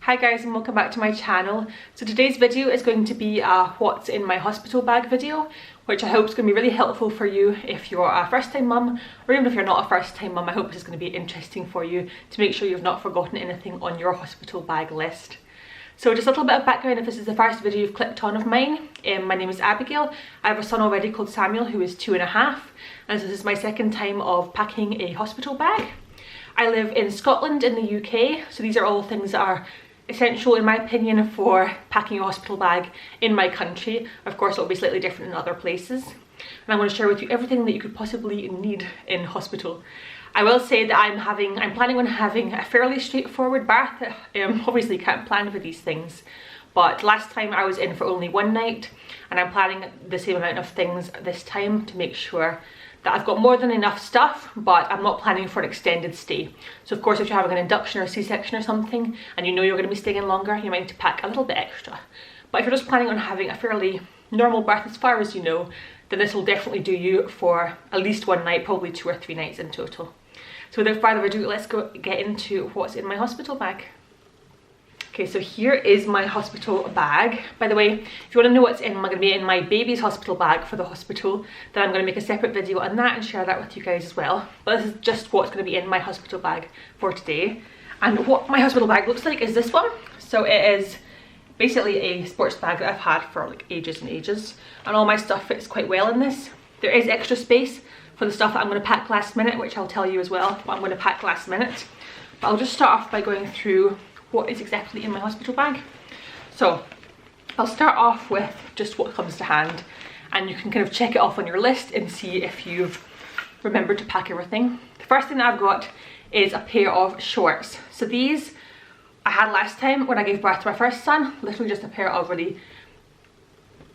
Hi guys, and welcome back to my channel. So today's video is going to be a what's in my hospital bag video, which I hope is going to be really helpful for you if you're a first time mum, or even if you're not a first time mum. I hope this is going to be interesting for you to make sure you've not forgotten anything on your hospital bag list. So just a little bit of background if this is the first video you've clicked on of mine. My name is Abigail. I have a son already called Samuel who is 2.5, and so this is my second time of packing a hospital bag. I live in Scotland in the UK, so these are all things that are essential in my opinion for packing a hospital bag in my country. Of course it'll be slightly different in other places, and I'm going to share with you everything that you could possibly need in hospital. I will say that I'm planning on having a fairly straightforward birth. Obviously can't plan for these things, but last time I was in for only one night, and I'm planning the same amount of things this time to make sure that I've got more than enough stuff, but I'm not planning for an extended stay. So of course if you're having an induction or a C-section or something and you know you're going to be staying in longer, you might need to pack a little bit extra. But if you're just planning on having a fairly normal birth as far as you know, then this will definitely do you for at least one night, probably 2 or 3 nights in total. So without further ado, let's get into what's in my hospital bag. Okay, so here is my hospital bag. By the way, if you want to know what's going to be in my baby's hospital bag for the hospital, then I'm going to make a separate video on that and share that with you guys as well. But this is just what's going to be in my hospital bag for today. And what my hospital bag looks like is this one. So it is basically a sports bag that I've had for like ages and ages, and all my stuff fits quite well in this. There is extra space for the stuff that I'm going to pack last minute, which I'll tell you as well what I'm going to pack last minute. But I'll just start off by going through what is exactly in my hospital bag. So I'll start off with just what comes to hand, and you can kind of check it off on your list and see if you've remembered to pack everything. The first thing that I've got is a pair of shorts. So these I had last time when I gave birth to my first son, literally just a pair of really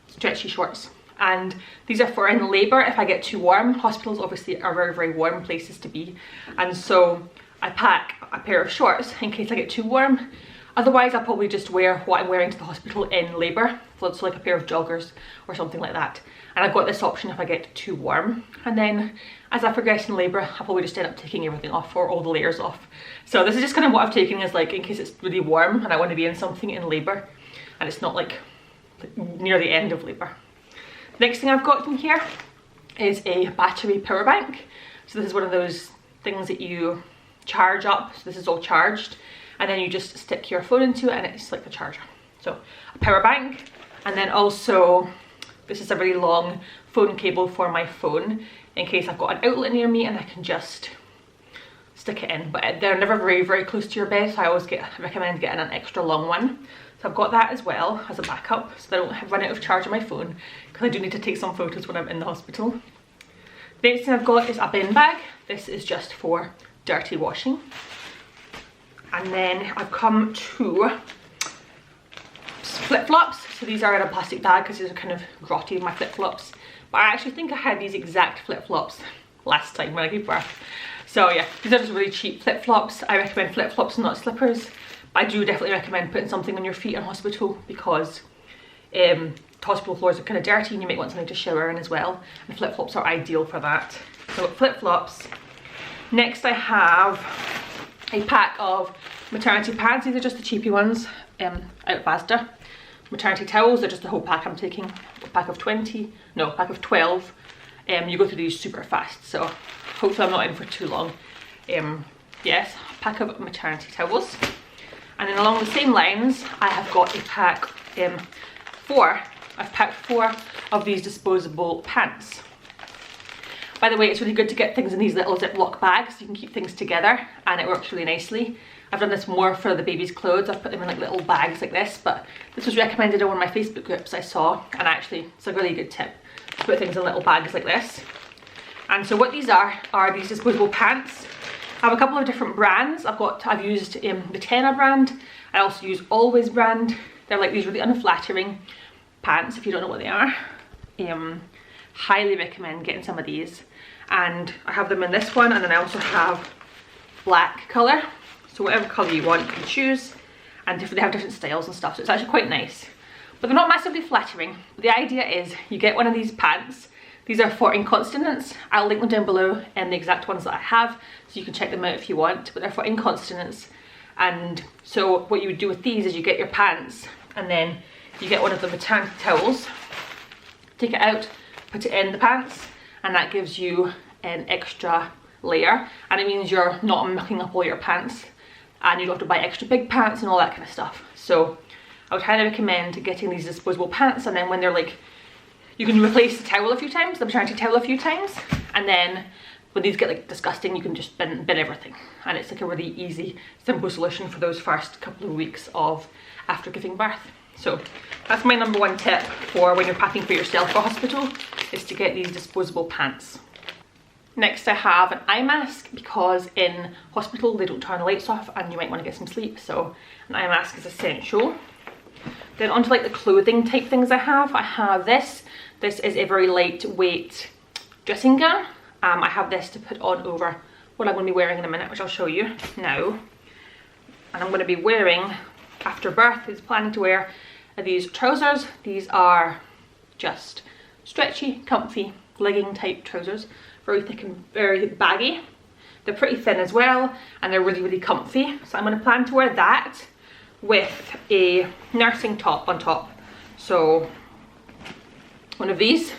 stretchy shorts. And these are for in labour if I get too warm. Hospitals obviously are very, very warm places to be, and so I pack a pair of shorts in case I get too warm. Otherwise I'll probably just wear what I'm wearing to the hospital in labour, so like a pair of joggers or something like that. And I've got this option if I get too warm. And then as I progress in labour, I'll probably just end up taking everything off, or all the layers off. So this is just kind of what I've taken, is like in case it's really warm and I want to be in something in labour and it's not like near the end of labour. Next thing I've got in here is a battery power bank. So this is one of those things that you charge up. So this is all charged, and then you just stick your phone into it and it's like a charger. So a power bank, and then also this is a really long phone cable for my phone in case I've got an outlet near me and I can just stick it in. But they're never very, very close to your bed, so I always recommend getting an extra long one. So I've got that as well as a backup, so that I don't run out of charge on my phone, because I do need to take some photos when I'm in the hospital. The next thing I've got is a bin bag. This is just for dirty washing. And then I've come to flip-flops. So these are in a plastic bag because these are kind of grotty, my flip-flops. But I actually think I had these exact flip-flops last time when I gave birth. So yeah, these are just really cheap flip-flops. I recommend flip-flops and not slippers. But I do definitely recommend putting something on your feet in hospital, because hospital floors are kind of dirty and you might want something to shower in as well. And flip-flops are ideal for that. So flip-flops. Next I have a pack of maternity pads. These are just the cheapy ones out of Asda. Maternity towels, they're just the whole pack I'm taking. A pack of 20, no, a pack of 12. You go through these super fast, so hopefully I'm not in for too long. Yes, a pack of maternity towels. And then along the same lines, I have got a pack, I've packed 4 of these disposable pants. By the way, it's really good to get things in these little Ziploc bags so you can keep things together, and it works really nicely. I've done this more for the baby's clothes. I've put them in like little bags like this, but this was recommended in one of my Facebook groups I saw, and actually it's a really good tip to put things in little bags like this. And so what these are these disposable pants. I have a couple of different brands. I've used the Tenna brand. I also use Always brand. They're like these really unflattering pants if you don't know what they are. Highly recommend getting some of these. And I have them in this one, and then I also have black colour. So whatever colour you want, you can choose. And they have different styles and stuff, so it's actually quite nice. But they're not massively flattering. But the idea is you get one of these pants. These are for incontinence. I'll link them down below and the exact ones that I have, so you can check them out if you want. But they're for incontinence. And so what you would do with these is you get your pants and then you get one of the maternity towels, take it out, put it in the pants, and that gives you an extra layer, and it means you're not mucking up all your pants and you don't have to buy extra big pants and all that kind of stuff. So I would highly recommend getting these disposable pants, and then when they're like, you can replace the towel a few times, the maternity towel a few times, and then when these get like disgusting, you can just bin everything. And it's like a really easy, simple solution for those first couple of weeks of after giving birth. So that's my number one tip for when you're packing for yourself for hospital, is to get these disposable pants. Next I have an eye mask, because in hospital they don't turn the lights off and you might want to get some sleep, so an eye mask is essential. Then onto like the clothing type things I have this. This is a very lightweight dressing gown. I have this to put on over what I'm going to be wearing in a minute, which I'll show you now. And I'm going to be wearing, after birth, is planning to wear these trousers. These are just stretchy, comfy, legging type trousers. Very thick and very baggy. They're pretty thin as well, and they're really, really comfy. So I'm going to plan to wear that with a nursing top on top. So one of these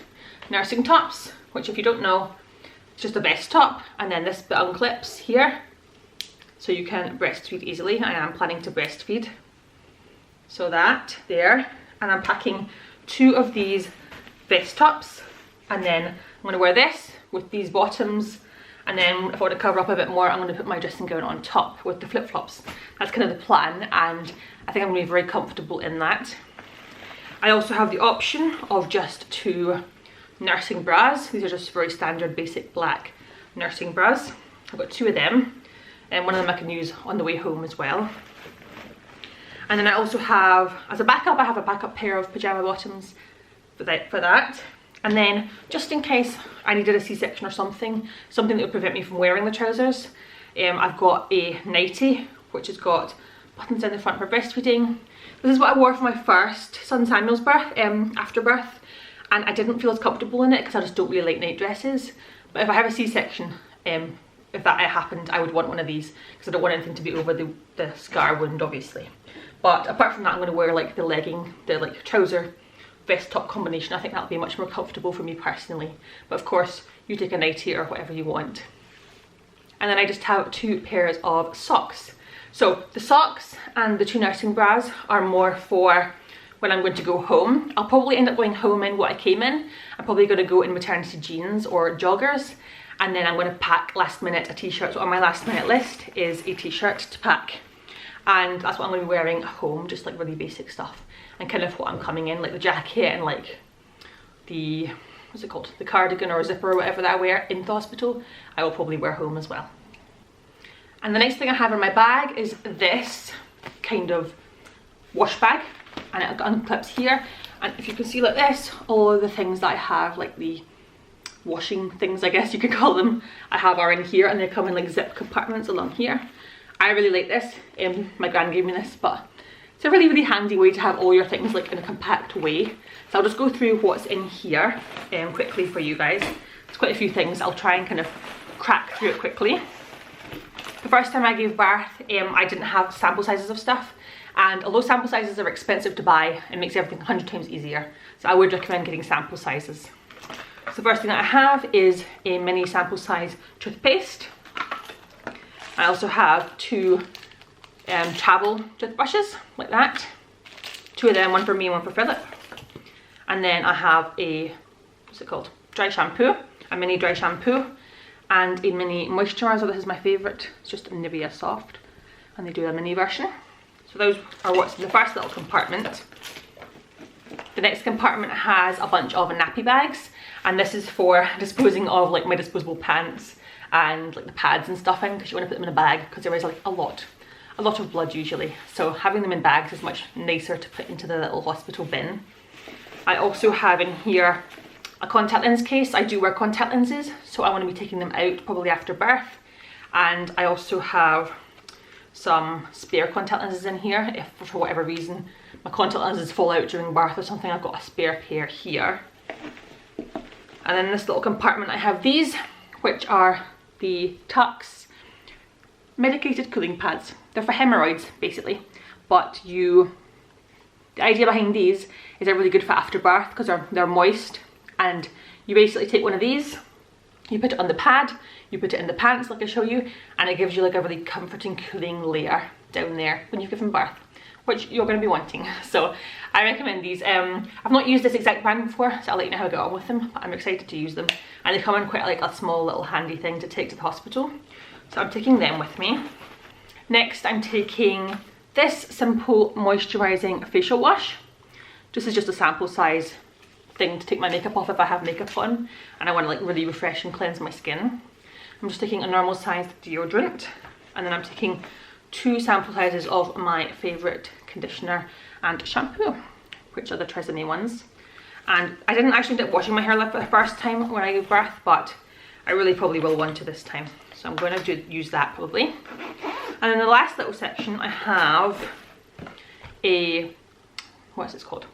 nursing tops, which if you don't know, it's just a vest top, and then this bit unclips here so you can breastfeed easily. I am planning to breastfeed, so that there. And I'm packing 2 of these vest tops, and then I'm going to wear this with these bottoms, and then if I want to cover up a bit more, I'm going to put my dressing gown on top with the flip-flops. That's kind of the plan, and I think I'm going to be very comfortable in that. I also have the option of just 2 nursing bras. These are just very standard basic black nursing bras. I've got 2 of them, and one of them I can use on the way home as well. And then I also have, as a backup, I have a backup pair of pyjama bottoms for that. And then just in case I needed a C-section or something that would prevent me from wearing the trousers, I've got a nightie which has got buttons in the front for breastfeeding. This is what I wore for my first son Samuel's birth, after birth, and I didn't feel as comfortable in it because I just don't really like night dresses. But if I have a C-section, if that happened, I would want one of these because I don't want anything to be over the scar wound, obviously. But apart from that, I'm going to wear like the legging, the like trouser vest top combination. I think that'll be much more comfortable for me personally. But of course, you take a nightie or whatever you want. And then I just have 2 pairs of socks. So the socks and the 2 nursing bras are more for when I'm going to go home. I'll probably end up going home in what I came in. I'm probably going to go in maternity jeans or joggers, and then I'm going to pack last minute a t-shirt. So on my last minute list is a t-shirt to pack, and that's what I'm going to be wearing at home, just like really basic stuff, and kind of what I'm coming in, like the jacket and like the, what's it called, the cardigan or zipper or whatever that I wear in the hospital, I will probably wear home as well. And the next thing I have in my bag is this kind of wash bag, and it unclips here, and if you can see like this, all of the things that I have, like the washing things I guess you could call them, I have are in here, and they come in like zip compartments along here. I really like this. My gran gave me this, but it's a really, really handy way to have all your things like in a compact way. So I'll just go through what's in here quickly for you guys. There's quite a few things. I'll try and kind of crack through it quickly. The first time I gave birth, I didn't have sample sizes of stuff, and although sample sizes are expensive to buy, it makes everything 100 times easier. So I would recommend getting sample sizes. So the first thing that I have is a mini sample size toothpaste. I also have 2 travel toothbrushes, like that. 2 of them, one for me and one for Philip. And then I have a, what's it called, dry shampoo, a mini dry shampoo, and a mini moisturiser. This is my favourite. It's just a Nivea Soft, and they do a mini version. So those are what's in the first little compartment. The next compartment has a bunch of nappy bags, and this is for disposing of like my disposable pants and like the pads and stuff in, because you want to put them in a bag because there is like a lot of blood usually. So having them in bags is much nicer to put into the little hospital bin. I also have in here a contact lens case. I do wear contact lenses, so I want to be taking them out probably after birth. And I also have some spare contact lenses in here if for whatever reason my contact lenses fall out during birth or something. I've got a spare pair here. And then in this little compartment I have these, which are the Tux medicated cooling pads. They're for hemorrhoids basically, but the idea behind these is they're really good for after birth because they're moist, and you basically take one of these, you put it on the pad, you put it in the pants like I show you, and it gives you like a really comforting cooling layer down there when you've given birth, which you're going to be wanting. So I recommend these. I've not used this exact brand before, so I'll let you know how I get on with them, but I'm excited to use them, and they come in quite like a small little handy thing to take to the hospital, so I'm taking them with me. Next I'm taking this simple moisturising facial wash. This is just a sample size thing to take my makeup off if I have makeup on and I want to like really refresh and cleanse my skin. I'm just taking a normal sized deodorant, and then I'm taking 2 sample sizes of my favourite conditioner and shampoo, which are the Tresemme ones. And I didn't actually end up washing my hair like the first time when I gave birth, but I really probably will want to this time, so I'm going to use that probably. And in the last little section I have a, what's this called?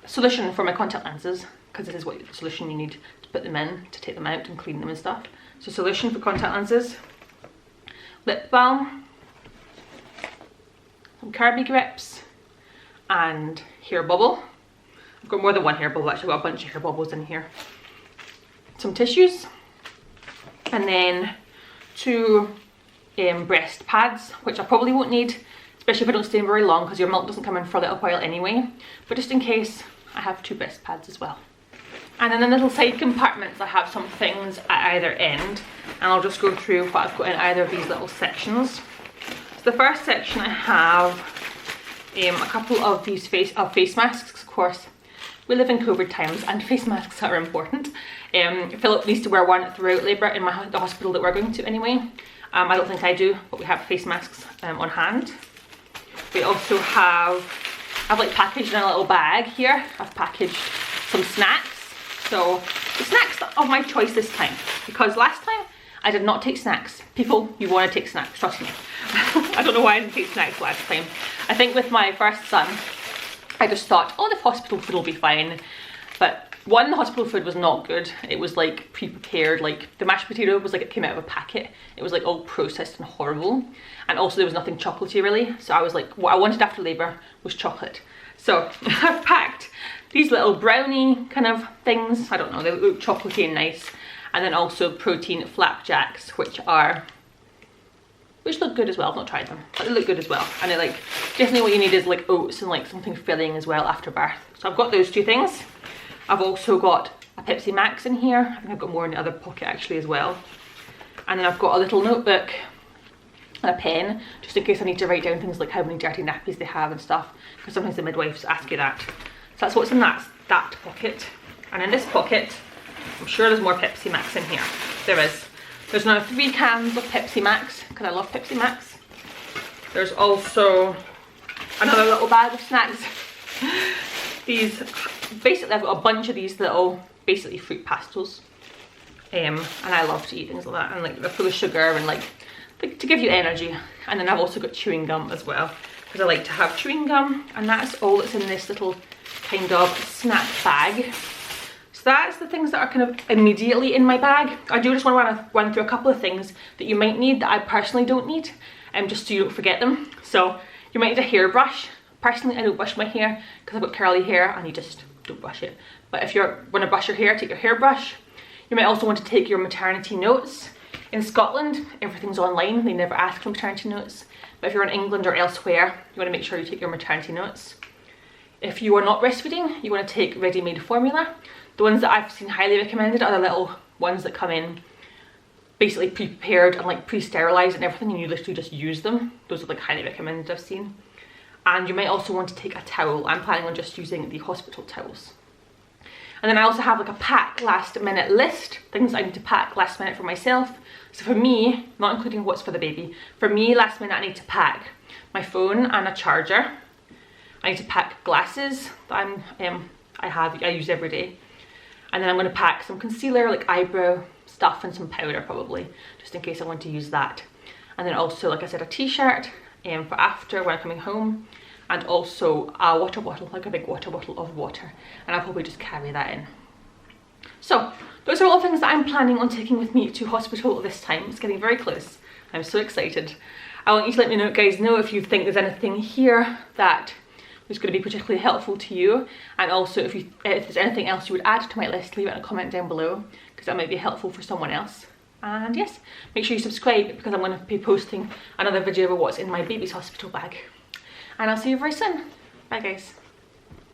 Solution for my contact lenses, because this is what the solution you need to put them in, to take them out and clean them and stuff. So solution for contact lenses, lip balm, some Kirby grips, and hair bubble. I've got more than one hair bubble, actually I've got a bunch of hair bubbles in here. Some tissues, and then 2 breast pads, which I probably won't need, especially if I don't stay in very long because your milk doesn't come in for a little while anyway, but just in case I have 2 breast pads as well. And in the little side compartments I have some things at either end, and I'll just go through what I've got in either of these little sections. So the first section I have a couple of these face masks. Of course we live in COVID times and face masks are important. Philip needs to wear one throughout labour in the hospital that we're going to anyway. I don't think I do, but we have face masks on hand. We also I've like packaged in a little bag here, I've packaged some snacks. So the snacks of my choice this time, because last time I did not take snacks. People, you want to take snacks, trust me. I don't know why I didn't take snacks last time. I think with my first son, I just thought, oh, the hospital food will be fine. But one, the hospital food was not good. It was like pre-prepared, like the mashed potato was like it came out of a packet. It was like all processed and horrible. And also there was nothing chocolatey really. So I was like, what I wanted after labour was chocolate. So I've packed these little brownie kind of things. I don't know, they look chocolatey and nice. And then also protein flapjacks, which look good as well. I've not tried them, but they look good as well. And they're like, definitely what you need is like oats and like something filling as well after birth. So I've got those 2 things. I've also got a Pepsi Max in here. I think I've got more in the other pocket actually as well. And then I've got a little notebook and a pen, just in case I need to write down things like how many dirty nappies they have and stuff, because sometimes the midwives ask you that. So that's what's in that pocket. And in this pocket, I'm sure there's more Pepsi Max in here. There is. There's now 3 cans of Pepsi Max, because I love Pepsi Max. There's also another little bag of snacks. These, basically I've got a bunch of these little, basically fruit pastels. And I love to eat things like that, and like they're full of sugar and like to give you energy. And then I've also got chewing gum as well, because I like to have chewing gum, and that's all that's in this little kind of snack bag. So that's the things that are kind of immediately in my bag. I do just want to run through a couple of things that you might need that I personally don't need, just so you don't forget them. So you might need a hairbrush. Personally, I don't brush my hair because I've got curly hair and you just don't brush it. But if you want to brush your hair, take your hairbrush. You might also want to take your maternity notes. In Scotland, everything's online. They never ask for maternity notes. But if you're in England or elsewhere, you want to make sure you take your maternity notes. If you are not breastfeeding, you want to take ready-made formula. The ones that I've seen highly recommended are the little ones that come in basically pre-prepared and like pre-sterilised and everything, and you literally just use them. Those are like highly recommended I've seen. And you might also want to take a towel. I'm planning on just using the hospital towels. And then I also have like a pack last minute list, things I need to pack last minute for myself. So for me, not including what's for the baby, for me last minute I need to pack my phone and a charger. I need to pack glasses that I use every day. And then I'm going to pack some concealer, like eyebrow stuff, and some powder probably, just in case I want to use that. And then also, like I said, a t-shirt for after when I'm coming home, and also a water bottle, like a big water bottle of water, and I'll probably just carry that in. So those are all things that I'm planning on taking with me to hospital this time. It's getting very close. I'm so excited. I want you to let me know, guys, if you think there's anything here that was going to be particularly helpful to you, and also if there's anything else you would add to my list, leave it in a comment down below, because that might be helpful for someone else. And yes, make sure you subscribe, because I'm going to be posting another video about what's in my baby's hospital bag. And I'll see you very soon. Bye guys.